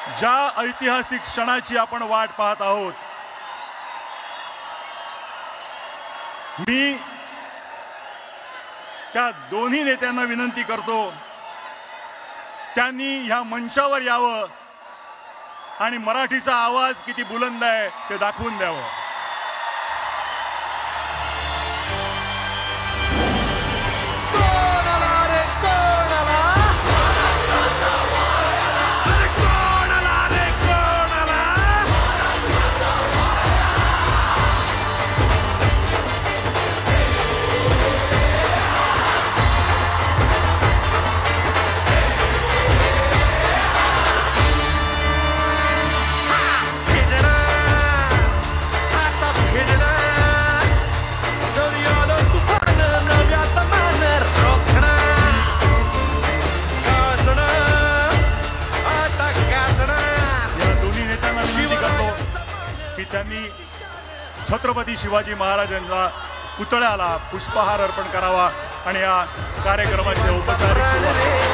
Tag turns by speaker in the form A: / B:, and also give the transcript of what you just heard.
A: ज्या ऐतिहासिक क्षणाची आपण वाट पाहत आहोत, मी त्या दोन्ही नेत्यांना विनंती करतो, त्यांनी ह्या मंचावर यावं आणि मराठीचा आवाज किती बुलंद आहे ते दाखवून द्यावं. की त्यांनी छत्रपती शिवाजी महाराजांच्या पुतळ्याला पुष्पहार अर्पण करावा आणि या कार्यक्रमाची औपचारिक सुरुवात